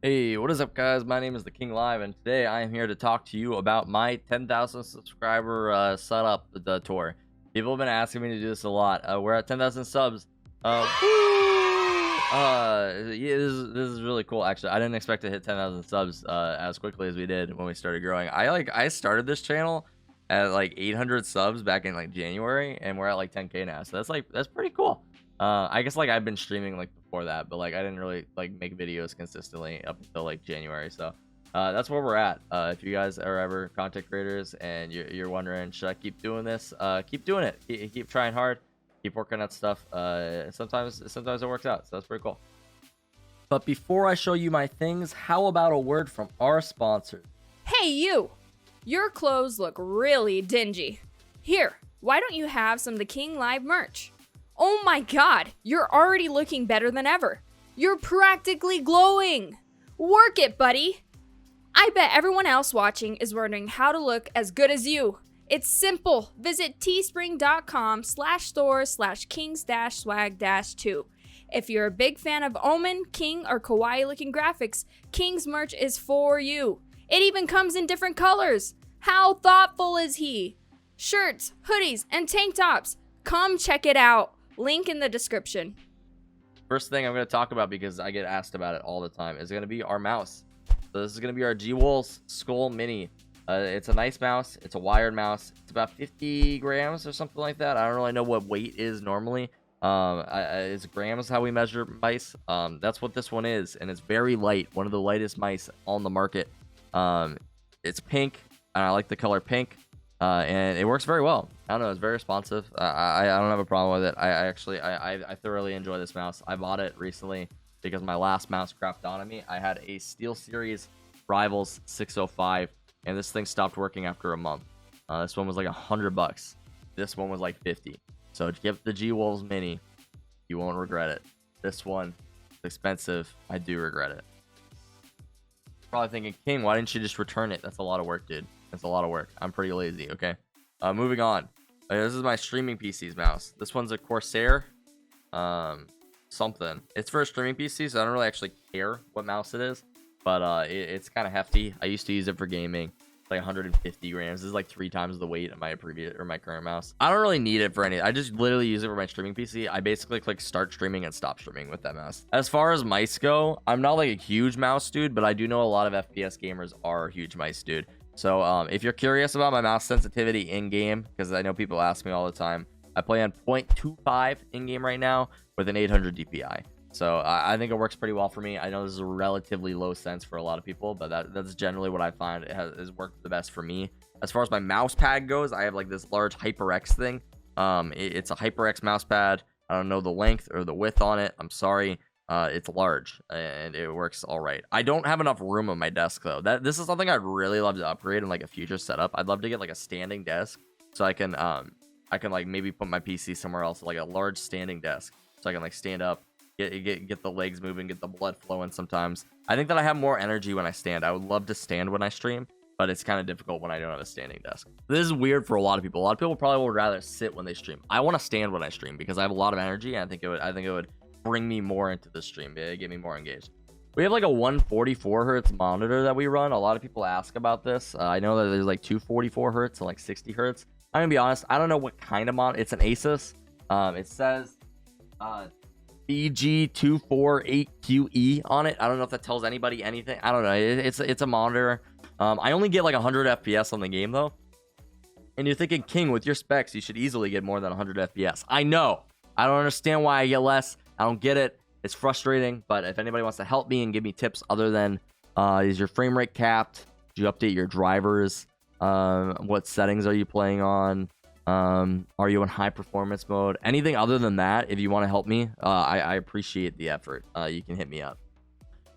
Hey, what is up, guys? My name is the King Live, and today I am here to talk to you about my 10,000 subscriber setup the tour. People have been asking me to do this a lot. We're at 10,000 subs. Yeah, this is really cool. Actually, I didn't expect to hit 10,000 subs as quickly as we did when we started growing. I started this channel at like 800 subs back in like January, and we're at like 10K now. So that's pretty cool. I guess like I've been streaming like before that, but like I didn't really like make videos consistently up until like January. So that's where we're at. If you guys are ever content creators and you're wondering, should I keep doing this? Keep doing it. Keep trying hard. Keep working at stuff. Sometimes it works out. So that's pretty cool. But before I show you my things, how about a word from our sponsors? Hey you! Your clothes look really dingy. Here, why don't you have some of the King Live merch? Oh my god, you're already looking better than ever. You're practically glowing. Work it, buddy. I bet everyone else watching is wondering how to look as good as you. It's simple. Visit teespring.com/store/kings-swag-2. If you're a big fan of Omen, King, or kawaii looking graphics, King's merch is for you. It even comes in different colors. How thoughtful is he? Shirts, hoodies, and tank tops. Come check it out. Link in the description. First thing I'm going to talk about, because I get asked about it all the time, is going to be our mouse. So this is going to be our G-Wolf Skoll Mini. It's a nice mouse. It's a wired mouse. It's about 50 grams or something like that. I don't really know what weight is normally. It's grams how we measure mice. That's what this one is, and it's very light. One of the lightest mice on the market. It's pink, and I like the color pink. And it works very well. I don't know, it's very responsive. I don't have a problem with it. I thoroughly enjoy this mouse. I bought it recently because my last mouse crapped on me. I had a SteelSeries Rivals 605, and this thing stopped working after a month. This one was like $100. This one was like 50. So get the G-Wolves Mini. You won't regret it. This one is expensive. I do regret it. Probably thinking, King, why didn't you just return it? That's a lot of work, dude. It's a lot of work. I'm pretty lazy. Okay. Moving on. This is my streaming PC's mouse. This one's a Corsair something. It's for a streaming PC, so I don't really actually care what mouse it is, but it's kind of hefty. I used to use it for gaming. It's like 150 grams. This is like 3 times the weight of my my current mouse. I don't really need it for any. I just literally use it for my streaming PC. I basically click start streaming and stop streaming with that mouse. As far as mice go, I'm not like a huge mouse dude, but I do know a lot of FPS gamers are huge mice dude. So if you're curious about my mouse sensitivity in game, because I know people ask me all the time, I play on 0.25 in game right now with an 800 DPI. So I think it works pretty well for me. I know this is a relatively low sense for a lot of people, but that's generally what I find has worked the best for me. As far as my mouse pad goes, I have like this large HyperX thing. It's a HyperX mouse pad. I don't know the length or the width on it. I'm sorry. It's large and it works all right. I don't have enough room on my desk though. This is something I'd really love to upgrade in like a future setup. I'd love to get like a standing desk so I can like maybe put my PC somewhere else, like a large standing desk, so I can like stand up, get the legs moving, get the blood flowing. Sometimes I think that I have more energy when I stand. I would love to stand when I stream, but it's kind of difficult when I don't have a standing desk. This is weird for a lot of people. A lot of people probably would rather sit when they stream. I want to stand when I stream because I have a lot of energy, and I think it would bring me more into the stream, get me more engaged. We have like a 144 hertz monitor that we run. A lot of people ask about this. I know that there's like 244 hertz and like 60 hertz. I'm gonna be honest, I don't know what kind of monitor. It's an Asus. It says BG248QE on it. I don't know if that tells anybody anything. I don't know. It's a monitor. I only get like 100 FPS on the game though, and you're thinking, King, with your specs you should easily get more than 100 FPS. I know. I don't understand why I get less. I don't get it. It's frustrating, but if anybody wants to help me and give me tips other than is your frame rate capped? Do you update your drivers? What settings are you playing on? Are you in high performance mode? Anything other than that, if you want to help me, I appreciate the effort. You can hit me up.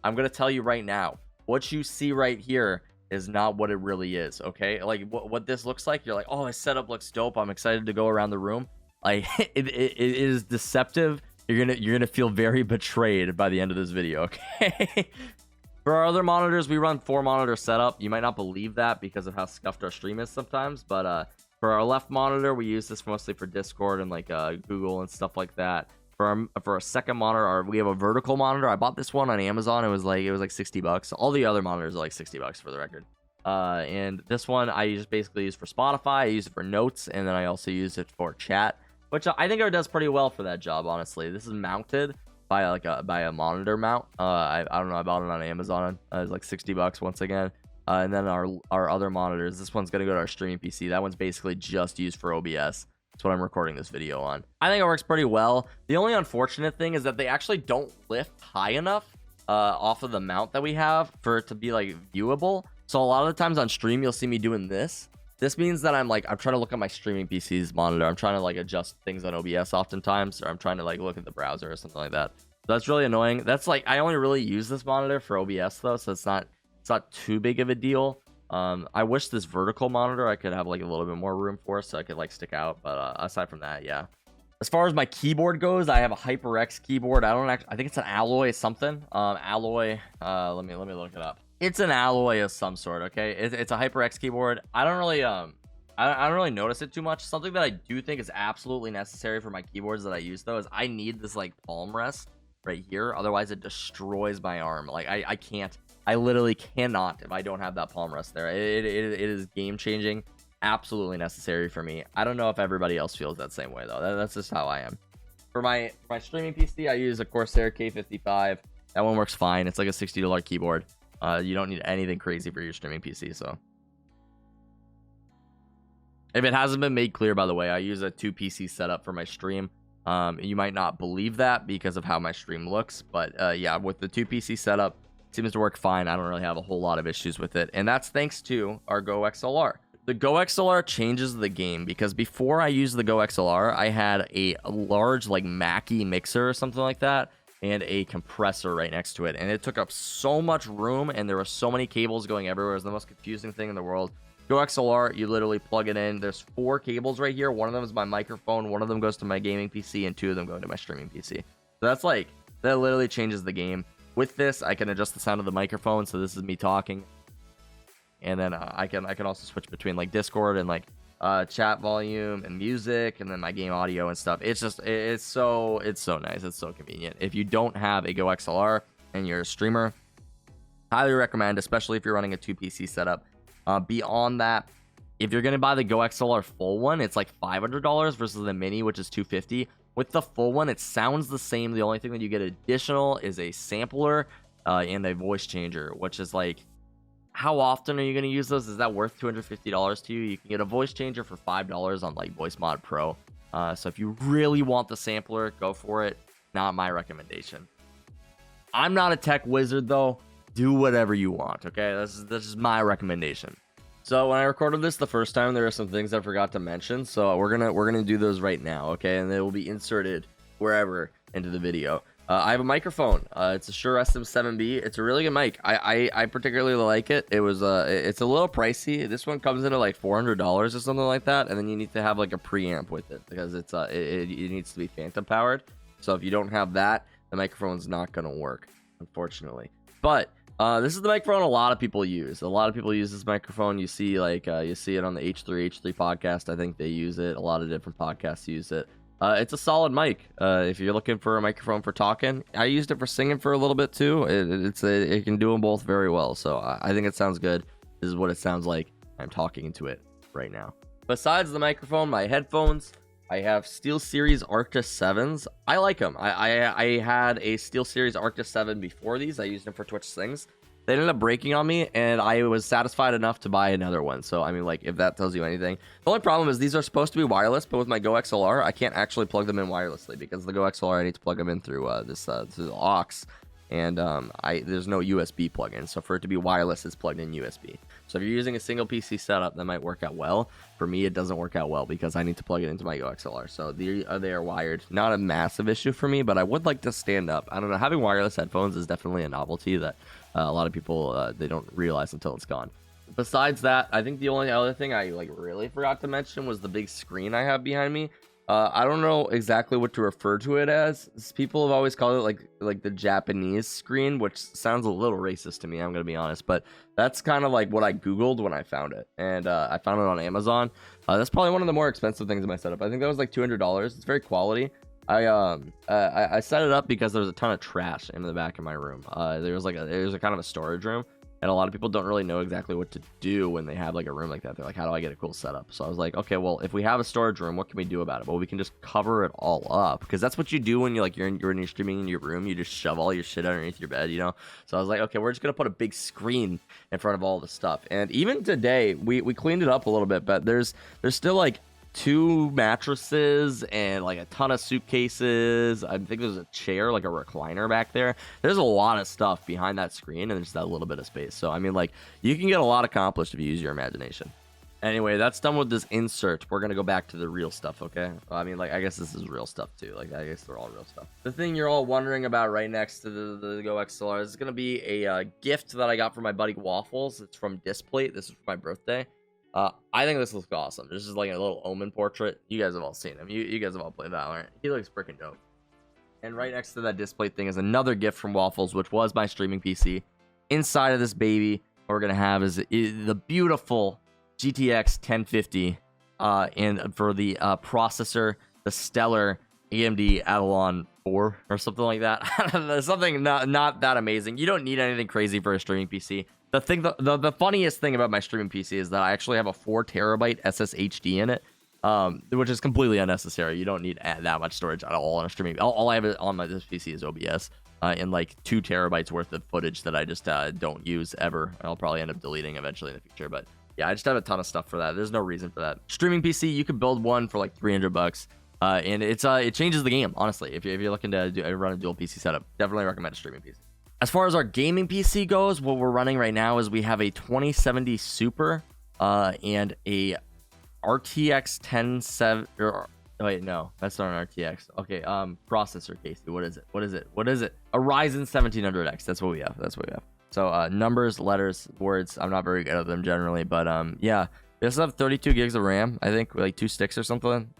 I'm going to tell you right now, what you see right here is not what it really is, okay? Like what this looks like, you're like, oh, his setup looks dope. I'm excited to go around the room. Like it is deceptive. You're gonna feel very betrayed by the end of this video, okay? For our other monitors, we run 4 monitor setup. You might not believe that because of how scuffed our stream is sometimes, but for our left monitor, we use this mostly for Discord and like Google and stuff like that. for a second monitor, we have a vertical monitor. I bought this one on Amazon. It was like $60. All the other monitors are like $60 for the record. And this one I just basically use for Spotify. I use it for notes, and then I also use it for chat, which I think it does pretty well for that job. Honestly, this is mounted by a monitor mount. I don't know. I bought it on Amazon. It's like $60 once again. And then our other monitors. This one's gonna go to our streaming PC. That one's basically just used for OBS. That's what I'm recording this video on. I think it works pretty well. The only unfortunate thing is that they actually don't lift high enough off of the mount that we have for it to be like viewable. So a lot of the times on stream, you'll see me doing this. This means that I'm trying to look at my streaming PC's monitor. I'm trying to like adjust things on OBS oftentimes, or I'm trying to like look at the browser or something like that. So that's really annoying. That's like, I only really use this monitor for OBS though, so it's not too big of a deal. I wish this vertical monitor I could have like a little bit more room for, so I could like stick out. But aside from that, yeah. As far as my keyboard goes, I have a HyperX keyboard. I think it's an alloy something. Alloy. Let me look it up. It's an alloy of some sort. Okay, it's a HyperX keyboard. I don't really notice it too much. Something that I do think is absolutely necessary for my keyboards that I use though is I need this like palm rest right here. Otherwise, it destroys my arm. Like I can't. I literally cannot if I don't have that palm rest there. It is game changing. Absolutely necessary for me. I don't know if everybody else feels that same way though. That's just how I am. For my streaming PC, I use a Corsair K55. That one works fine. It's like a $60 keyboard. You don't need anything crazy for your streaming PC. So if it hasn't been made clear, by the way, I use a 2 PC setup for my stream. You might not believe that because of how my stream looks, but yeah, with the 2 PC setup, it seems to work fine. I don't really have a whole lot of issues with it, and that's thanks to our Go XLR. The Go XLR changes the game because before I used the Go XLR, I had a large like Mackie mixer or something like that, and a compressor right next to it, and it took up so much room, and there were so many cables going everywhere. It was the most confusing thing in the world. Go XLR, you literally plug it in. There's 4 cables right here. One of them is my microphone, one of them goes to my gaming PC, and 2 of them go to my streaming PC. So that's like, that literally changes the game. With this, I can adjust the sound of the microphone, so this is me talking, and then I can also switch between like Discord and like chat volume and music, and then my game audio and stuff. It's just it's so nice. It's so convenient. If you don't have a Go XLR and you're a streamer, highly recommend, especially if you're running a 2 PC setup. Beyond that, if you're gonna buy the Go XLR full one, it's like $500 versus the mini, which is $250. With the full one, it sounds the same. The only thing that you get additional is a sampler and a voice changer, which is like, how often are you going to use those? Is that worth $250 to you? You can get a voice changer for $5 on like Voice Mod Pro. So if you really want the sampler, go for it. Not my recommendation. I'm not a tech wizard though. Do whatever you want. Okay, this is my recommendation. So when I recorded this the first time, there were some things I forgot to mention. So we're gonna do those right now, okay? And they will be inserted wherever into the video. I have a microphone. It's a Shure SM7B. It's a really good mic. I particularly like it. It's a little pricey. This one comes in at like $400 or something like that, and then you need to have like a preamp with it because it needs to be phantom powered. So if you don't have that, the microphone's not gonna work, unfortunately. But this is the microphone a lot of people use. A lot of people use this microphone. You see you see it on the H3 podcast. I think they use it. A lot of different podcasts use it. It's a solid mic. If you're looking for a microphone for talking, I used it for singing for a little bit too. It can do them both very well. So I think it sounds good. This is what it sounds like. I'm talking into it right now. Besides the microphone, my headphones, I have SteelSeries Arctis 7s. I like them. I had a SteelSeries Arctis 7 before these. I used them for Twitch Slings. They ended up breaking on me, and I was satisfied enough to buy another one. So, I mean, like, if that tells you anything. The only problem is these are supposed to be wireless, but with my Go XLR, I can't actually plug them in wirelessly because the Go XLR, I need to plug them in through through the aux. And there's no USB plug-in. So for it to be wireless, it's plugged in USB. So if you're using a single PC setup, that might work out well. For me, it doesn't work out well because I need to plug it into my Go XLR. So they are wired. Not a massive issue for me, but I would like to stand up. I don't know. Having wireless headphones is definitely a novelty that a lot of people, they don't realize until it's gone. Besides that, I think the only other thing I really forgot to mention was the big screen I have behind me. I don't know exactly what to refer to it as. People have always called it like the Japanese screen, which sounds a little racist to me, I'm gonna be honest, but that's kind of like what I googled when I found it, and I found it on Amazon. That's probably one of the more expensive things in my setup. I think that was like $200. It's very quality. I set it up because there's a ton of trash in the back of my room. There's a kind of a storage room, and a lot of people don't really know exactly what to do when they have like a room like that. They're like, how do I get a cool setup? So I was like, okay, well, if we have a storage room, what can we do about it? Well, we can just cover it all up, because that's what you do when you're streaming in your room. You just shove all your shit underneath your bed, you know. So I was like, okay, we're just gonna put a big screen in front of all the stuff. And even today, we cleaned it up a little bit, but there's still like 2 mattresses and like a ton of suitcases. I think there's a chair, like a recliner back there. There's a lot of stuff behind that screen, and there's that little bit of space. So I mean, like, you can get a lot accomplished if you use your imagination. Anyway, that's done with this insert. We're gonna go back to the real stuff, okay? I mean, like, I guess this is real stuff too. Like, I guess they're all real stuff. The thing you're all wondering about right next to the Go XLR is gonna be a gift that I got from my buddy Waffles. It's from Displate. This is for my birthday. I think this looks awesome. This is like a little Omen portrait. You guys have all seen him. You guys have all played Valorant. He looks freaking dope. And right next to that display thing is another gift from Waffles, which was my streaming PC. Inside of this baby, what we're gonna have is the beautiful GTX 1050, and for the processor, the stellar AMD Adelon 4 or something like that. Something not that amazing. You don't need anything crazy for a streaming PC. The funniest thing about my streaming PC is that I actually have a 4 terabyte SSHD in it, which is completely unnecessary. You don't need that much storage at all on a streaming. All I have on this PC is OBS, and like 2 terabytes worth of footage that I just don't use ever. I'll probably end up deleting eventually in the future, but yeah, I just have a ton of stuff for that. There's no reason for that. Streaming PC, you could build one for like $300, and it changes the game, honestly. If you're looking to run a dual PC setup, definitely recommend a streaming PC. As far as our gaming PC goes, what we're running right now is we have a 2070 Super and a RTX 1070. Wait, no, that's not an RTX. Okay, processor, Casey. What is it? A Ryzen 1700X. That's what we have. So numbers, letters, words. I'm not very good at them generally, but yeah. We also have 32 gigs of RAM. I think like 2 sticks or something.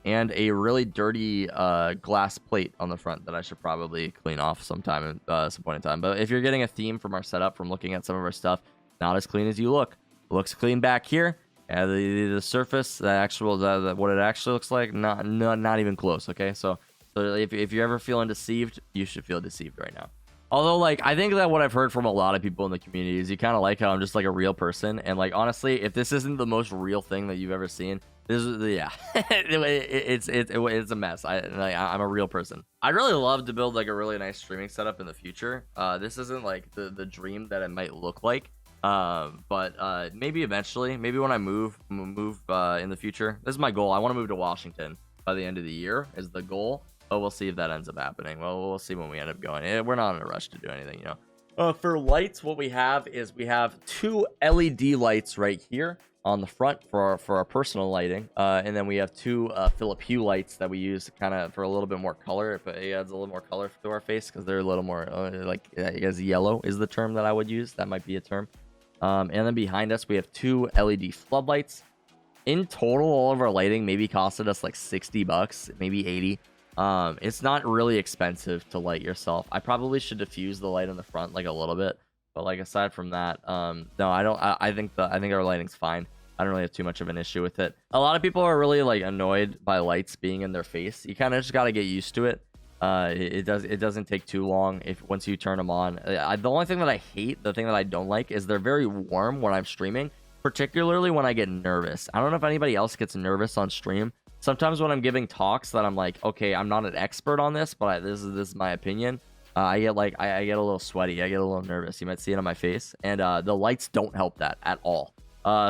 And a really dirty glass plate on the front that I should probably clean off some point in time. But if you're getting a theme from our setup, from looking at some of our stuff, not as clean as you look. It looks clean back here. And the surface, what it actually looks like, not even close. Okay, so if you're ever feeling deceived, you should feel deceived right now. Although, like, I think that what I've heard from a lot of people in the community is you kind of like how I'm just like a real person. And like, honestly, if this isn't the most real thing that you've ever seen, this is, yeah, it's a mess. I'm a real person. I'd really love to build like a really nice streaming setup in the future. This isn't like the dream that it might look like, but maybe eventually, maybe when I move in the future. This is my goal. I want to move to Washington by the end of the year is the goal. But we'll see if that ends up happening. Well, we'll see when we end up going. We're not in a rush to do anything, you know. For lights, what we have is we have 2 LED lights right here on the front for our personal lighting, and then we have 2 Philip Hue lights that we use kind of for a little bit more color. If it adds a little more color to our face, because they're a little more like I guess yellow is the term that I would use. That might be a term. And then behind us we have 2 LED floodlights. In total, all of our lighting maybe costed us like $60, maybe 80. It's not really expensive to light yourself. I probably should diffuse the light in the front like a little bit, but like aside from that, no, I don't. I think our lighting's fine. I don't really have too much of an issue with it. A lot of people are really like annoyed by lights being in their face. You kind of just got to get used to it. It doesn't take too long once you turn them on. The only thing that I hate, the thing that I don't like, is they're very warm when I'm streaming, particularly when I get nervous. I don't know if anybody else gets nervous on stream. Sometimes when I'm giving talks that I'm like, okay, I'm not an expert on this, but this is my opinion. I get a little sweaty. I get a little nervous. You might see it on my face, and the lights don't help that at all.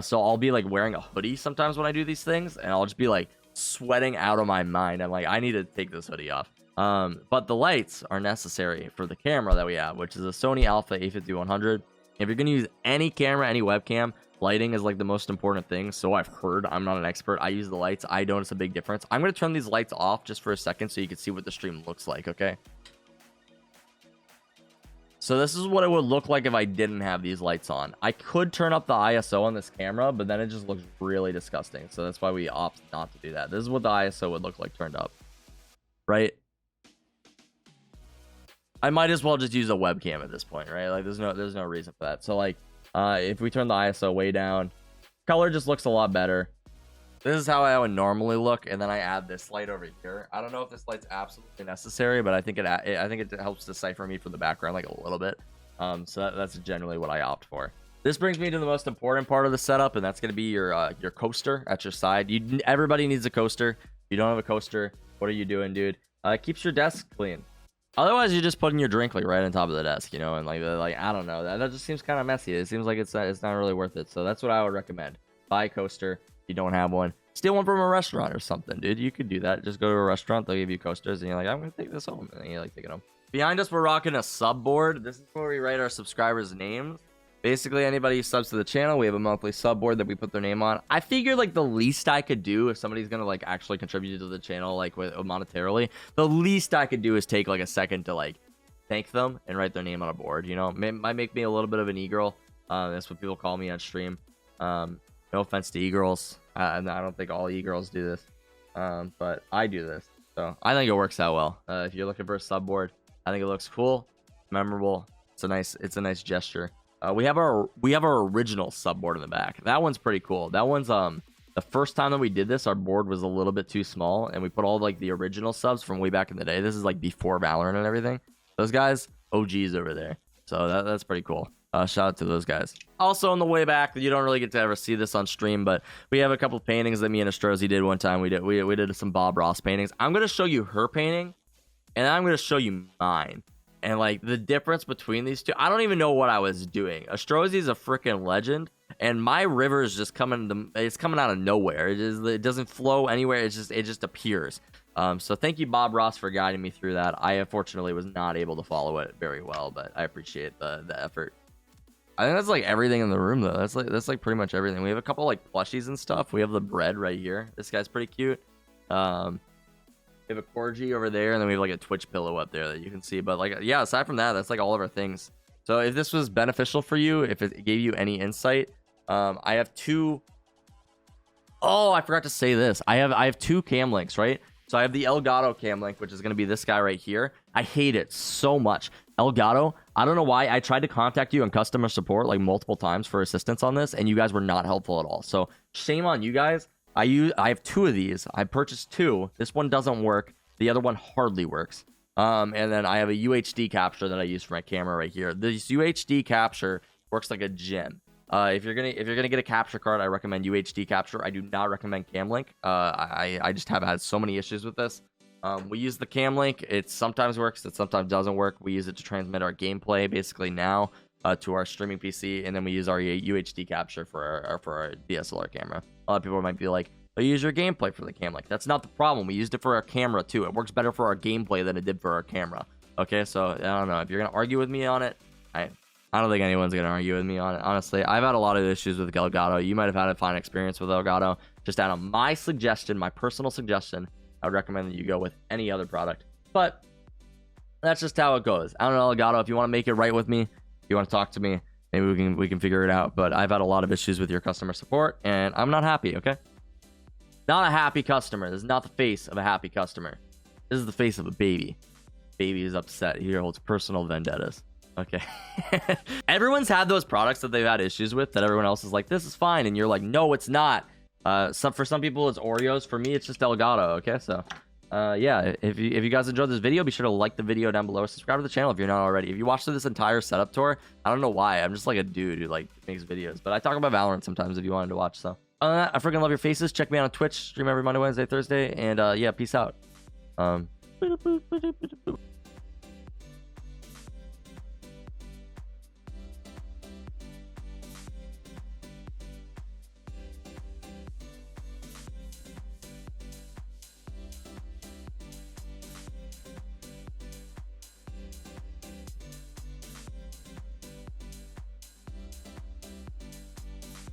So I'll be like wearing a hoodie sometimes when I do these things, and I'll just be like sweating out of my mind. I'm like, I need to take this hoodie off. But the lights are necessary for the camera that we have, which is a Sony Alpha A5100. If you're gonna use any camera, any webcam, lighting is like the most important thing. So I've heard. I'm not an expert. I use the lights. I notice a big difference. I'm gonna turn these lights off just for a second so you can see what the stream looks like. Okay. So this is what it would look like if I didn't have these lights on. I could turn up the ISO on this camera, but then it just looks really disgusting. So that's why we opt not to do that. This is what the ISO would look like turned up, right? I might as well just use a webcam at this point, right? Like there's no reason for that. So like if we turn the ISO way down, color just looks a lot better. This is how I would normally look, and then I add this light over here. I don't know if this light's absolutely necessary, but I think it helps decipher me from the background like a little bit. So that's generally what I opt for. This brings me to the most important part of the setup, and that's going to be your coaster at your side. Everybody needs a coaster. If you don't have a coaster, what are you doing, dude? It keeps your desk clean. Otherwise, you're just putting your drink like right on top of the desk, you know, and like I don't know, that just seems kind of messy. It seems like it's not really worth it. So that's what I would recommend. Buy a coaster. If you don't have one, steal one from a restaurant or something, dude. You could do that. Just go to a restaurant, they'll give you coasters, and you're like, I'm gonna take this home, and then you like take it home. Behind us, we're rocking a sub board. This is where we write our subscribers' names. Basically, anybody who subs to the channel, we have a monthly sub board that we put their name on. I figure like the least I could do if somebody's gonna like actually contribute to the channel like monetarily, the least I could do is take like a second to like thank them and write their name on a board. You know, might make me a little bit of an e-girl. That's what people call me on stream. No offense to e-girls. I don't think all e-girls do this, but I do this, so I think it works out well. If you're looking for a sub board, I think it looks cool, memorable. It's a nice gesture. We have our original sub board in the back. That one's pretty cool. That one's the first time that we did this, our board was a little bit too small, and we put all like the original subs from way back in the day. This is like before Valorant and everything. Those guys, OGs over there. So that's pretty cool. Shout out to those guys. Also on the way back, you don't really get to ever see this on stream, but we have a couple paintings that me and Astrozy did one time. We did some Bob Ross paintings. I'm gonna show you her painting, and I'm gonna show you mine. And like the difference between these two, I don't even know what I was doing. Astrozy's a freaking legend, and my river is just it's coming out of nowhere. It doesn't flow anywhere. It just appears. So thank you, Bob Ross, for guiding me through that. I unfortunately was not able to follow it very well, but I appreciate the effort. I think that's like everything in the room though. That's like pretty much everything. We have a couple like plushies and stuff. We have the bread right here. This guy's pretty cute. We have a corgi over there, and then we have like a Twitch pillow up there that you can see. But like, yeah, aside from that, that's like all of our things. So if this was beneficial for you, if it gave you any insight, I have two. Oh, I forgot to say this. I have two cam links, right? So I have the Elgato cam link, which is going to be this guy right here. I hate it so much. Elgato, I don't know why. I tried to contact you in customer support like multiple times for assistance on this, and you guys were not helpful at all. So shame on you guys. I have two of these. I purchased two. This one doesn't work. The other one hardly works. And then I have a UHD capture that I use for my camera right here. This UHD capture works like a gem. If you're gonna get a capture card, I recommend UHD capture. I do not recommend Camlink. I just have had so many issues with this. We use the Camlink. It sometimes works. It sometimes doesn't work. We use it to transmit our gameplay basically now to our streaming PC, and then we use our UHD capture for our DSLR camera. A lot of people might be like, "Oh, you use your gameplay for the Camlink." That's not the problem. We used it for our camera too. It works better for our gameplay than it did for our camera. Okay, so I don't know if you're gonna argue with me on it. I don't think anyone's going to argue with me on it. Honestly, I've had a lot of issues with Elgato. You might have had a fine experience with Elgato. Just out of my suggestion, my personal suggestion, I would recommend that you go with any other product. But that's just how it goes. I don't know, Elgato, if you want to make it right with me, if you want to talk to me, maybe we can figure it out. But I've had a lot of issues with your customer support, and I'm not happy, okay? Not a happy customer. This is not the face of a happy customer. This is the face of a baby. Baby is upset. He holds personal vendettas. Okay. Everyone's had those products that they've had issues with that everyone else is like, this is fine, and you're like, no, it's not. For some people it's Oreos. For me, it's just Elgato. Okay, so yeah, if you guys enjoyed this video, be sure to like the video down below, subscribe to the channel if you're not already. If you watched this entire setup tour, I don't know why, I'm just like a dude who like makes videos, but I talk about Valorant sometimes if you wanted to watch. So I freaking love your faces. Check me out on Twitch, stream every Monday, Wednesday, Thursday, and yeah, peace out.